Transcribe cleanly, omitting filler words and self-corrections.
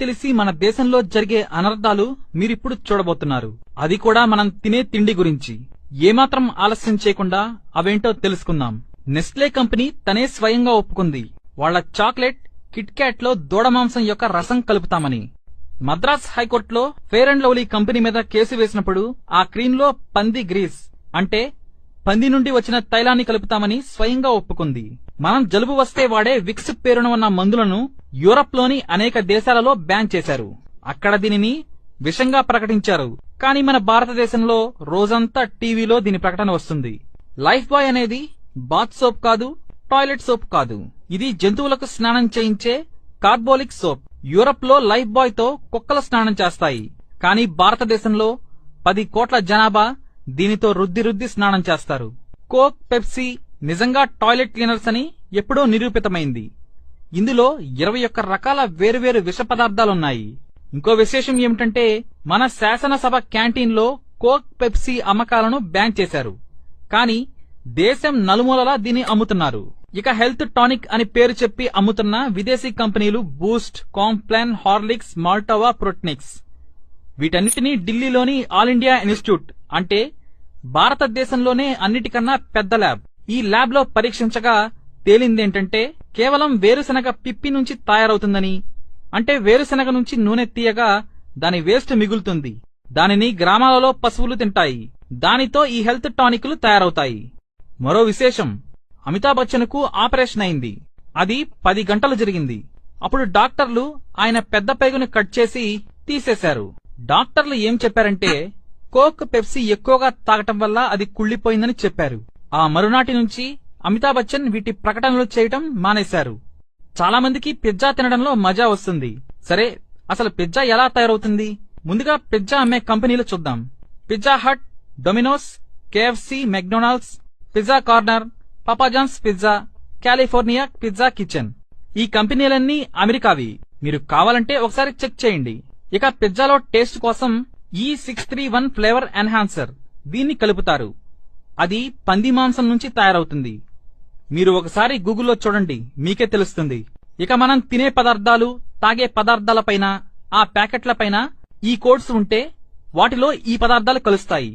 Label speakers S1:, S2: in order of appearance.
S1: తెలిసి మన దేశంలో జరిగే అనర్థాలు మీరిప్పుడు చూడబోతున్నారు. అది కూడా మనం తినే తిండి గురించి. ఏమాత్రం ఆలస్యం చేయకుండా అవేంటో తెలుసుకుందాం. నెస్లే కంపెనీ తనే స్వయంగా ఒప్పుకుంది వాళ్ల చాక్లెట్ కిట్ క్యాట్ లో దూడ మాంసం యొక్క రసం కలుపుతామని. మద్రాస్ హైకోర్టులో ఫెయిర్ అండ్ లవ్లీ కంపెనీ మీద కేసు వేసినప్పుడు ఆ క్రీమ్ లో పంది గ్రీస్ అంటే పంది నుండి వచ్చిన తైలాన్ని కలుపుతామని స్వయంగా ఒప్పుకుంది. మనం జలుబు వస్తే వాడే విక్స్ పేరున ఉన్న మందులను యూరప్ లోని అనేక దేశాలలో బ్యాన్ చేశారు. అక్కడ దీనిని విషంగా ప్రకటించారు. కానీ మన భారతదేశంలో రోజంతా టీవీలో దీని ప్రకటన వస్తుంది. లైఫ్ బాయ్ అనేది బాత్ సోప్ కాదు, టాయిలెట్ సోప్ కాదు. ఇది జంతువులకు స్నానం చేయించే కార్బోలిక్ సోప్. యూరప్ లో లైఫ్ బాయ్ తో కుక్కలు స్నానం చేస్తాయి. కానీ భారతదేశంలో 10 కోట్ల జనాభా దీనితో రుద్ది స్నానం చేస్తారు. కోక్, పెప్సీ నిజంగా టాయిలెట్ క్లీనర్స్ అని ఎప్పుడో నిరూపితమైంది. ఇందులో 21 రకాల వేరువేరు విష పదార్థాలున్నాయి. ఇంకో విశేషం ఏమిటంటే మన శాసనసభ క్యాంటీన్లో కోక్, పెప్సీ అమ్మకాలను బ్యాన్ చేశారు. కానీ దేశం నలుమూలలా దీన్ని అమ్ముతున్నారు. ఇక హెల్త్ టానిక్ అని పేరు చెప్పి అమ్ముతున్న విదేశీ కంపెనీలు బూస్ట్, కాంప్లాన్, హార్లిక్స్, మాల్టోవా, ప్రోట్నిక్స్. వీటన్నిటినీ ఢిల్లీలోని ఆల్ ఇండియా ఇన్స్టిట్యూట్ అంటే భారతదేశంలోనే అన్నిటికన్నా పెద్ద ల్యాబ్. ఈ ల్యాబ్ లో పరీక్షించగా తేలిందేంటంటే కేవలం వేరుశనగ పిప్పి నుంచి తయారవుతుందని. అంటే వేరుశనగ నుంచి నూనె తీయగా దాని వేస్ట్ మిగులుతుంది. దానిని గ్రామాలలో పశువులు తింటాయి. దానితో ఈ హెల్త్ టానిక్లు తయారవుతాయి. మరో విశేషం, అమితాబ్ బచ్చన్ కు ఆపరేషన్ అయింది. అది 10 గంటలు జరిగింది. అప్పుడు డాక్టర్లు ఆయన పెద్ద పేగును కట్ చేసి తీసేశారు. డాక్టర్లు ఏం చెప్పారంటే కోక్, పెప్సీ ఎక్కువగా తాగటం వల్ల అది కుళ్లిపోయిందని చెప్పారు. ఆ మరునాటి నుంచి అమితాబ్ బచ్చన్ వీటి ప్రకటనలు చేయటం మానేశారు. చాలా మందికి పిజ్జా తినడంలో మజా వస్తుంది. సరే, అసలు పిజ్జా ఎలా తయారవుతుంది? ముందుగా పిజ్జా అమ్మే కంపెనీలు చూద్దాం. Pizza Hut, Domino's, KFC, McDonald's, Pizza Corner, Papa John's Pizza, California Pizza Kitchen. ఈ కంపెనీలన్నీ అమెరికావి. మీరు కావాలంటే ఒకసారి చెక్ చేయండి. ఇక పిజ్జాలో టేస్ట్ కోసం E631 ఫ్లేవర్ ఎన్హాన్సర్ దీన్ని కలుపుతారు. అది పంది మాంసం నుంచి తయారవుతుంది. మీరు ఒకసారి గూగుల్లో చూడండి, మీకే తెలుస్తుంది. ఇక మనం తినే పదార్థాలు, తాగే పదార్థాలపైన, ఆ ప్యాకెట్లపైన ఈ కోడ్స్ ఉంటే వాటిలో ఈ పదార్థాలు కలుస్తాయి.